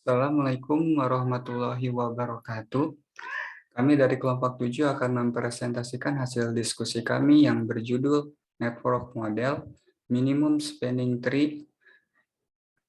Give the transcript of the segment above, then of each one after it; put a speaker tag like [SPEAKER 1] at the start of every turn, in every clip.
[SPEAKER 1] Assalamualaikum warahmatullahi wabarakatuh. Kami dari kelompok 7 akan mempresentasikan hasil diskusi kami yang berjudul Network Model Minimum Spanning Tree.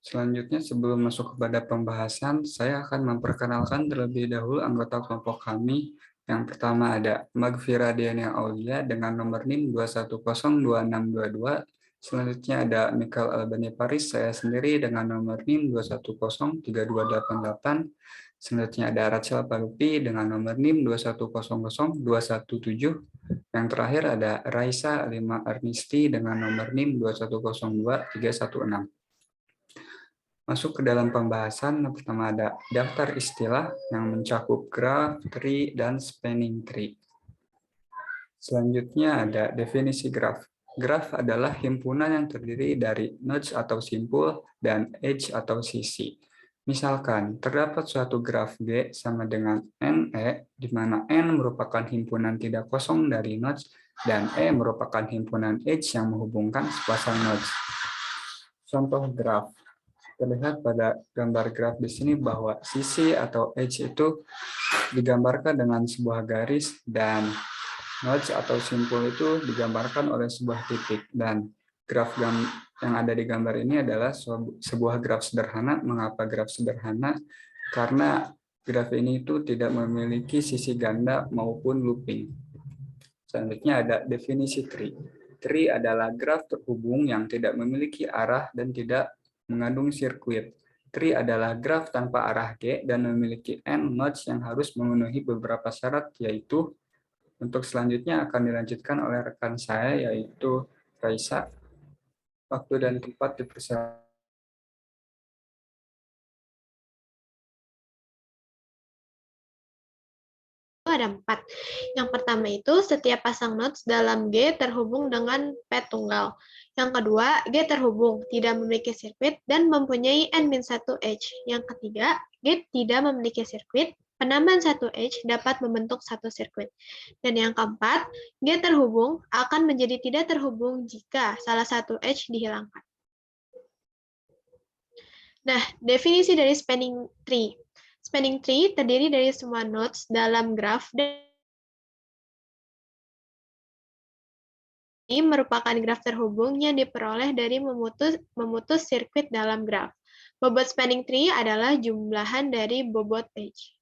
[SPEAKER 1] Selanjutnya, sebelum masuk kepada pembahasan, saya akan memperkenalkan terlebih dahulu anggota kelompok kami. Yang pertama ada Magfira Diana Aulia dengan nomor NIM 2102622. Selanjutnya ada Michael Albani Paris, saya sendiri dengan nomor NIM 2103288. Selanjutnya ada Rachel Palupi dengan nomor NIM 2100217. Yang terakhir ada Raisa Lima Arnisti dengan nomor NIM 2102316. Masuk ke dalam pembahasan, yang pertama ada daftar istilah yang mencakup graph, tree, dan spanning tree. Selanjutnya ada definisi graph. Graph adalah himpunan yang terdiri dari nodes atau simpul dan edge atau sisi. Misalkan, terdapat suatu graf G sama dengan NE, di mana N merupakan himpunan tidak kosong dari nodes, dan E merupakan himpunan edge yang menghubungkan sepasang nodes. Contoh graf. Terlihat pada gambar graf di sini bahwa sisi atau edge itu digambarkan dengan sebuah garis dan nodes atau simpul itu digambarkan oleh sebuah titik. Dan graf yang ada di gambar ini adalah sebuah graf sederhana. Mengapa graf sederhana? Karena graf ini itu tidak memiliki sisi ganda maupun looping. Selanjutnya ada definisi tree. Tree adalah graf terhubung yang tidak memiliki arah dan tidak mengandung sirkuit. Tree adalah graf tanpa arah G dan memiliki N nodes yang harus memenuhi beberapa syarat, yaitu untuk selanjutnya akan dilanjutkan oleh rekan saya, yaitu Raisa. Waktu dan tempat dipersilakan.
[SPEAKER 2] Ada 4. Yang pertama itu setiap pasang nodes dalam G terhubung dengan P tunggal. Yang kedua, G terhubung, tidak memiliki sirkuit, dan mempunyai N-1 edge. Yang ketiga, G tidak memiliki sirkuit, penambahan satu edge dapat membentuk satu sirkuit. Dan yang keempat, G terhubung akan menjadi tidak terhubung jika salah satu edge dihilangkan. Nah, definisi dari spanning tree. Spanning tree terdiri dari semua nodes dalam graf dan ini merupakan graf terhubung yang diperoleh dari memutus sirkuit dalam graf. Bobot spanning tree adalah jumlahan dari bobot edge.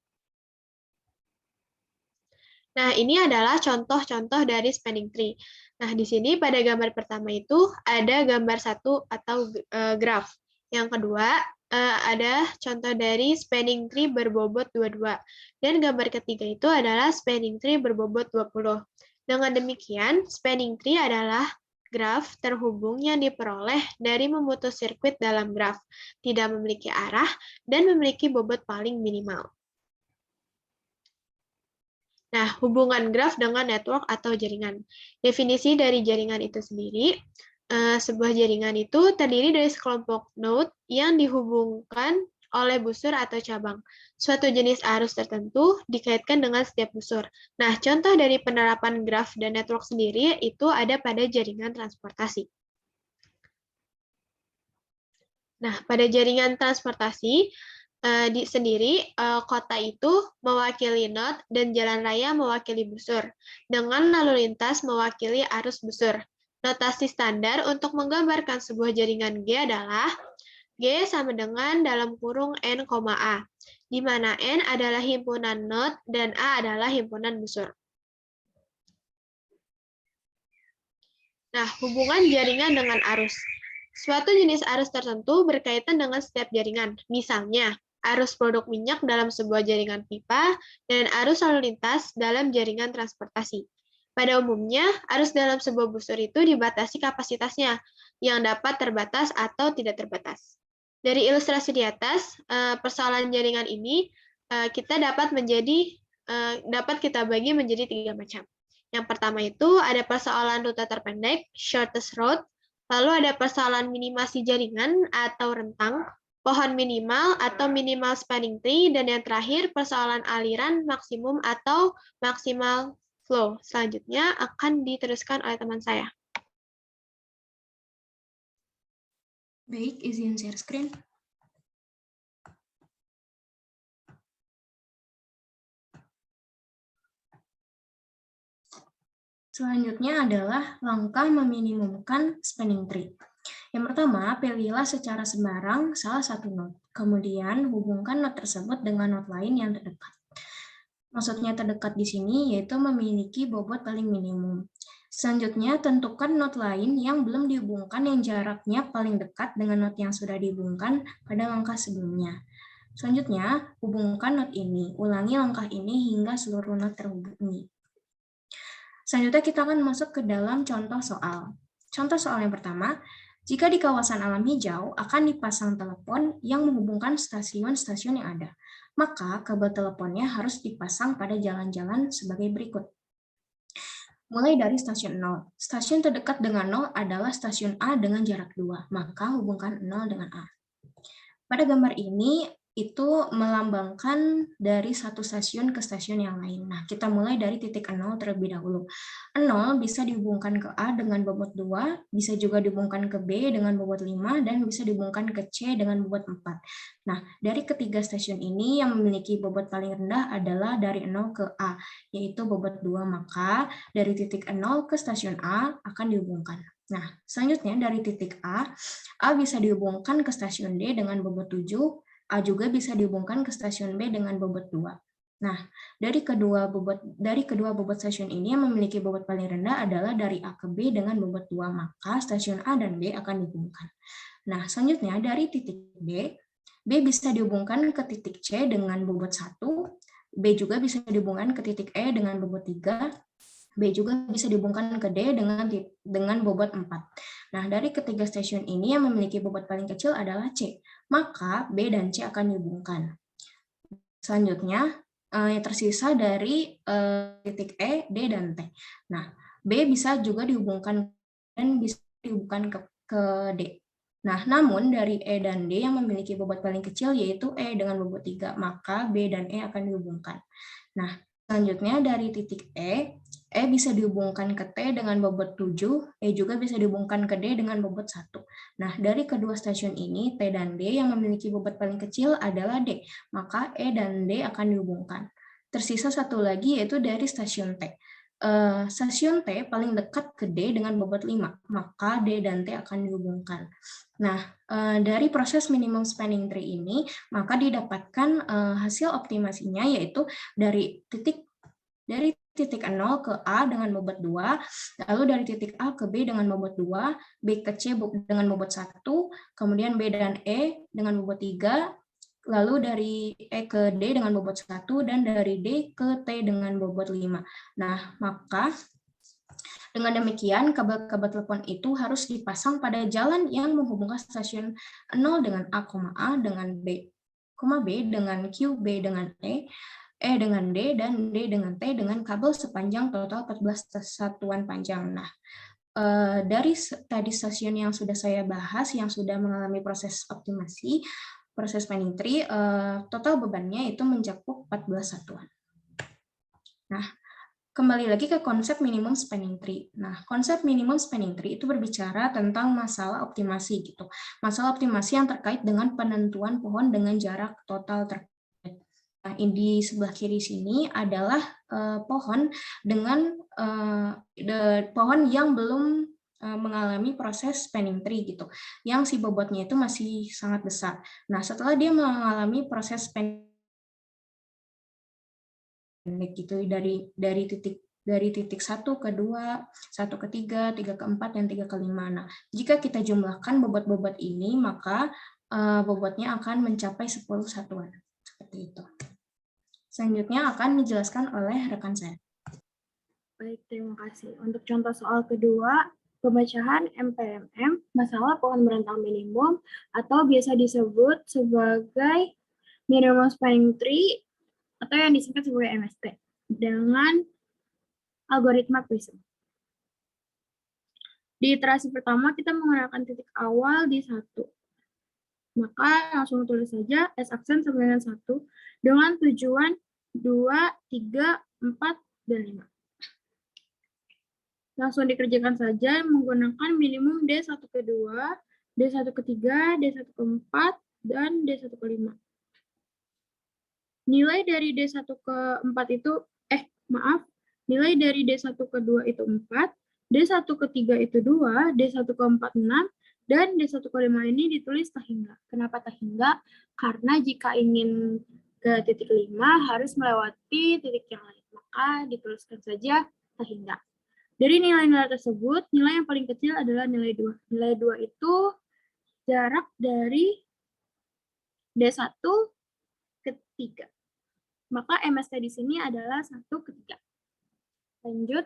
[SPEAKER 2] Nah, ini adalah contoh-contoh dari spanning tree. Nah, di sini pada gambar pertama itu ada gambar satu atau graf. Yang kedua, ada contoh dari spanning tree berbobot 22. Dan gambar ketiga itu adalah spanning tree berbobot 20. Dengan demikian, spanning tree adalah graf terhubung yang diperoleh dari memutus sirkuit dalam graf, tidak memiliki arah, dan memiliki bobot paling minimal. Nah, hubungan graf dengan network atau jaringan. Definisi dari jaringan itu sendiri, sebuah jaringan itu terdiri dari sekelompok node yang dihubungkan oleh busur atau cabang. Suatu jenis arus tertentu dikaitkan dengan setiap busur. Nah, contoh dari penerapan graf dan network sendiri itu ada pada jaringan transportasi. Nah, pada jaringan transportasi kota itu mewakili node dan jalan raya mewakili busur, dengan lalu lintas mewakili arus busur. Notasi standar untuk menggambarkan sebuah jaringan G adalah G sama dengan dalam kurung N, A, di mana N adalah himpunan node dan A adalah himpunan busur. Nah, hubungan jaringan dengan arus. Suatu jenis arus tertentu berkaitan dengan setiap jaringan. Misalnya, arus produk minyak dalam sebuah jaringan pipa dan arus lalu lintas dalam jaringan transportasi. Pada umumnya, arus dalam sebuah busur itu dibatasi kapasitasnya, yang dapat terbatas atau tidak terbatas. Dari ilustrasi di atas, persoalan jaringan ini dapat kita bagi menjadi 3 macam. Yang pertama itu ada persoalan rute terpendek, shortest route, lalu ada persoalan minimasi jaringan atau rentang, pohon minimal atau minimal spanning tree, dan yang terakhir persoalan aliran maksimum atau maksimal flow. Selanjutnya akan diteruskan oleh teman saya.
[SPEAKER 3] Baik, izin share screen. Selanjutnya adalah langkah meminimumkan spanning tree. Yang pertama, pilihlah secara sembarang salah satu node. Kemudian hubungkan node tersebut dengan node lain yang terdekat. Maksudnya terdekat di sini yaitu memiliki bobot paling minimum. Selanjutnya, tentukan node lain yang belum dihubungkan yang jaraknya paling dekat dengan node yang sudah dihubungkan pada langkah sebelumnya. Selanjutnya, hubungkan node ini. Ulangi langkah ini hingga seluruh node terhubungi. Selanjutnya, kita akan masuk ke dalam contoh soal. Contoh soal yang pertama, jika di kawasan alam hijau akan dipasang telepon yang menghubungkan stasiun-stasiun yang ada, maka kabel teleponnya harus dipasang pada jalan-jalan sebagai berikut. Mulai dari stasiun 0. Stasiun terdekat dengan 0 adalah stasiun A dengan jarak 2, maka hubungkan 0 dengan A. Pada gambar ini, itu melambangkan dari satu stasiun ke stasiun yang lain. Nah, kita mulai dari titik 0 terlebih dahulu. 0 bisa dihubungkan ke A dengan bobot 2, bisa juga dihubungkan ke B dengan bobot 5, dan bisa dihubungkan ke C dengan bobot 4. Nah, dari ketiga stasiun ini yang memiliki bobot paling rendah adalah dari 0 ke A, yaitu bobot 2, maka dari titik 0 ke stasiun A akan dihubungkan. Nah, selanjutnya dari titik A bisa dihubungkan ke stasiun D dengan bobot 7, A juga bisa dihubungkan ke stasiun B dengan bobot 2. Nah, dari kedua bobot stasiun ini yang memiliki bobot paling rendah adalah dari A ke B dengan bobot 2, maka stasiun A dan B akan dihubungkan. Nah, selanjutnya dari titik B bisa dihubungkan ke titik C dengan bobot 1, B juga bisa dihubungkan ke titik E dengan bobot 3, B juga bisa dihubungkan ke D dengan bobot 4. Nah, dari ketiga stasiun ini yang memiliki bobot paling kecil adalah C, maka B dan C akan dihubungkan. Selanjutnya, yang tersisa dari titik E, D, dan T. Nah, B bisa juga dihubungkan dan bisa dihubungkan ke D. Nah, namun dari E dan D yang memiliki bobot paling kecil yaitu E dengan bobot 3, maka B dan E akan dihubungkan. Nah, selanjutnya dari titik E bisa dihubungkan ke T dengan bobot 7, E juga bisa dihubungkan ke D dengan bobot 1. Nah, dari kedua stasiun ini, T dan D yang memiliki bobot paling kecil adalah D, maka E dan D akan dihubungkan. Tersisa satu lagi yaitu dari stasiun T. Stasiun T paling dekat ke D dengan bobot 5, maka D dan T akan dihubungkan. Nah, dari proses minimum spanning tree ini, maka didapatkan hasil optimasinya yaitu dari titik 0 ke A dengan bobot 2, lalu dari titik A ke B dengan bobot 2, B ke C dengan bobot 1, kemudian B dan E dengan bobot 3, lalu dari E ke D dengan bobot 1, dan dari D ke T dengan bobot 5. Nah, maka dengan demikian, kabel-kabel telepon itu harus dipasang pada jalan yang menghubungkan stasiun 0 dengan A, dengan B, B dengan Q, B dengan E dengan D, dan D dengan T dengan kabel sepanjang total 14 satuan panjang. Nah, dari tadi stasiun yang sudah saya bahas, yang sudah mengalami proses optimasi, proses spanning tree, total bebannya itu mencakup 14 satuan. Nah, kembali lagi ke konsep minimum spanning tree. Nah, konsep minimum spanning tree itu berbicara tentang masalah optimasi gitu. Masalah optimasi yang terkait dengan penentuan pohon dengan jarak total terkait. Nah, di sebelah kiri sini adalah pohon dengan pohon yang belum mengalami proses spanning tree gitu, yang si bobotnya itu masih sangat besar. Nah, setelah dia mengalami proses spanning gitu dari titik 1 ke 2, 1 ke 3, 3 ke 4, dan 3 ke 5. Nah, jika kita jumlahkan bobot-bobot ini, maka bobotnya akan mencapai 10 satuan. Seperti itu. Selanjutnya akan dijelaskan oleh rekan saya.
[SPEAKER 4] Baik, terima kasih. Untuk contoh soal kedua, pemecahan MPMM, masalah pohon berentang minimum, atau biasa disebut sebagai minimum spanning tree, atau yang disingkat sebagai MST, dengan algoritma Prism. Di iterasi pertama, kita menggunakan titik awal di 1. Maka langsung tulis saja S aksen sama dengan 1, dengan tujuan 2, 3, 4, dan 5. Langsung dikerjakan saja menggunakan minimum D1 ke 2, D1 ke 3, D1 ke 4, dan D1 ke 5. Nilai dari D1 ke 4 itu, Nilai dari D1 ke 2 itu 4, D1 ke 3 itu 2, D1 ke 4 6, dan D1 ke 5 ini ditulis tak hingga. Kenapa tak hingga? Karena jika ingin ke titik 5 harus melewati titik yang lain. Maka dituliskan saja tak hingga. Dari nilai-nilai tersebut, nilai yang paling kecil adalah nilai 2. Nilai 2 itu jarak dari D1 ke 3. Maka MST di sini adalah 1 ke 3. Lanjut.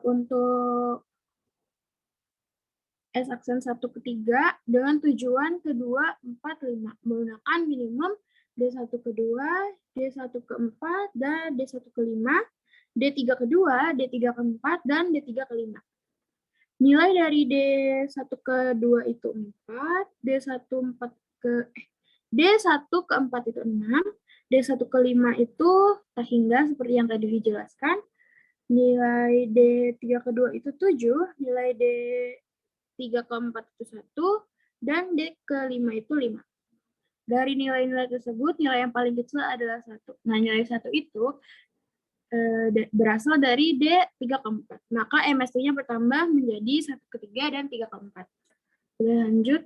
[SPEAKER 4] Untuk S-aksen 1 ke 3 dengan tujuan ke 2, 4, 5. Menggunakan minimum D1 ke 2, D1 ke 4, dan D1 ke 5, D3 ke 2, D3 ke 4, dan D3 ke 5. Nilai dari D1 ke 2 itu 4, D1 ke 4 itu 6, D1 ke 5 itu tak hingga seperti yang tadi dijelaskan. Nilai D3 ke 2 itu 7, nilai D3 ke 4 itu 1, dan D ke 5 itu 5. Dari nilai-nilai tersebut, nilai yang paling kecil adalah 1. Nah, nilai 1 itu berasal dari D3 ke 4. Maka MST-nya bertambah menjadi 1 ke 3 dan 3 ke 4. Lanjut.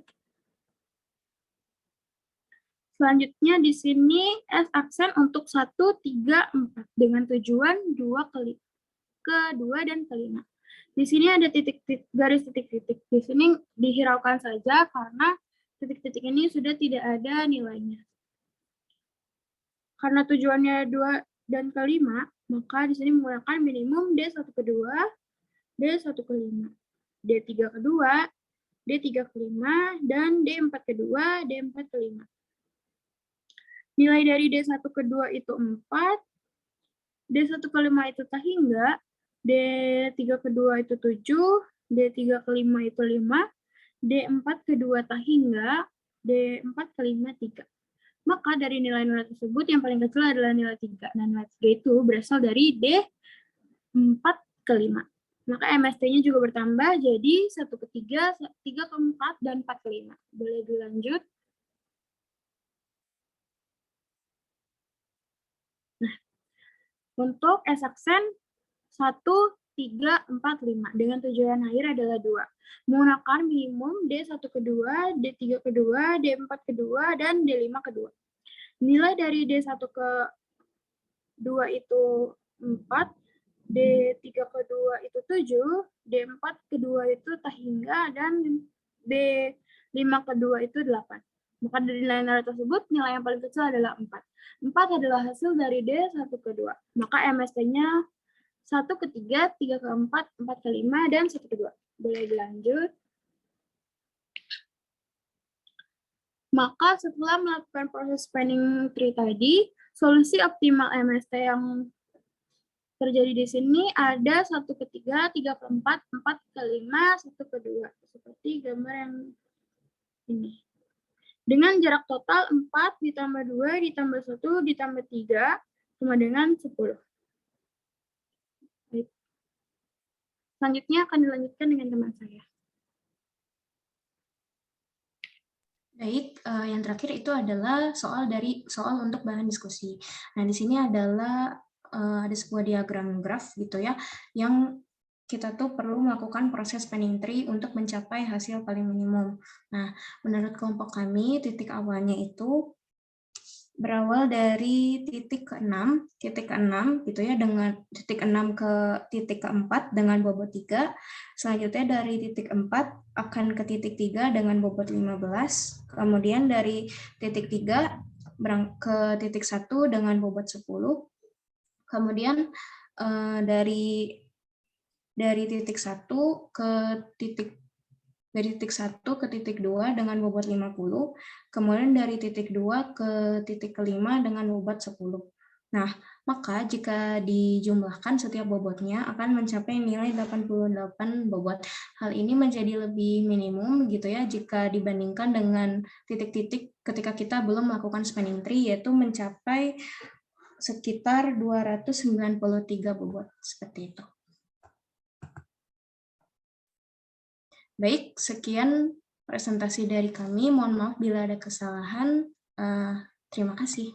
[SPEAKER 4] Selanjutnya di sini S-aksen untuk 1, 3, 4 dengan tujuan 2 ke 2 dan ke 5. Di sini ada garis titik-titik. Di sini dihiraukan saja karena titik-titik ini sudah tidak ada nilainya. Karena tujuannya 2 dan ke 5, maka di sini menggunakan minimum D1 ke 2, D1 ke 5, D3 ke 2, D3 ke 5, dan D4 ke 2, D4 ke 5. Nilai dari D1 ke 2 itu 4, D1 ke 5 itu tak hingga, D3 ke 2 itu 7, D3 ke 5 itu 5, D4 ke 2 tak hingga, D4 ke 5 3. Maka dari nilai-nilai tersebut yang paling kecil adalah nilai 3. Nah, nilai 3 itu berasal dari D4 ke 5. Maka MST-nya juga bertambah jadi 1 ke 3, 3 ke 4, dan 4 ke 5. Boleh dilanjut. Nah, untuk S-aksen 1, 3, 4, 5 dengan tujuan akhir adalah 2. Menggunakan minimum D1 ke 2, D3 ke 2, D4 ke 2, dan D5 ke 2. Nilai dari D1 ke 2 itu 4, D3 ke 2 itu 7, D4 ke 2 itu tak hingga, dan D5 ke 2 itu 8. Maka dari nilai-nilai tersebut, nilai yang paling kecil adalah 4. 4 adalah hasil dari D1 ke 2. Maka MST-nya 1 ke 3, 3 ke 4, 4 ke 5, dan 1 ke 2. Boleh dilanjut. Maka setelah melakukan proses spanning tree tadi, solusi optimal MST yang terjadi di sini ada 1 ke 3, 3 ke 4, 4 ke 5, 1 ke 2. Seperti gambar yang ini. Dengan jarak total 4 ditambah 2 ditambah 1 ditambah 3 sama dengan 10. Baik. Selanjutnya akan dilanjutkan dengan teman saya.
[SPEAKER 3] Baik, yang terakhir itu adalah soal untuk bahan diskusi. Nah, di sini adalah ada sebuah diagram graf gitu ya, yang kita tuh perlu melakukan proses spanning tree untuk mencapai hasil paling minimum. Nah, menurut kelompok kami, titik awalnya itu berawal dari titik ke-6 gitu ya, dengan titik 6 ke titik ke-4 dengan bobot 3. Selanjutnya dari titik 4 akan ke titik 3 dengan bobot 15. Kemudian dari titik 3 ke titik 1 dengan bobot 10. Kemudian dari titik 1 ke titik 1 ke titik 2 dengan bobot 50, kemudian dari titik 2 ke titik ke-5 dengan bobot 10. Nah, maka jika dijumlahkan setiap bobotnya akan mencapai nilai 88 bobot. Hal ini menjadi lebih minimum gitu ya jika dibandingkan dengan titik-titik ketika kita belum melakukan spanning tree, yaitu mencapai sekitar 293 bobot, seperti itu. Baik, sekian presentasi dari kami. Mohon maaf bila ada kesalahan. Terima kasih.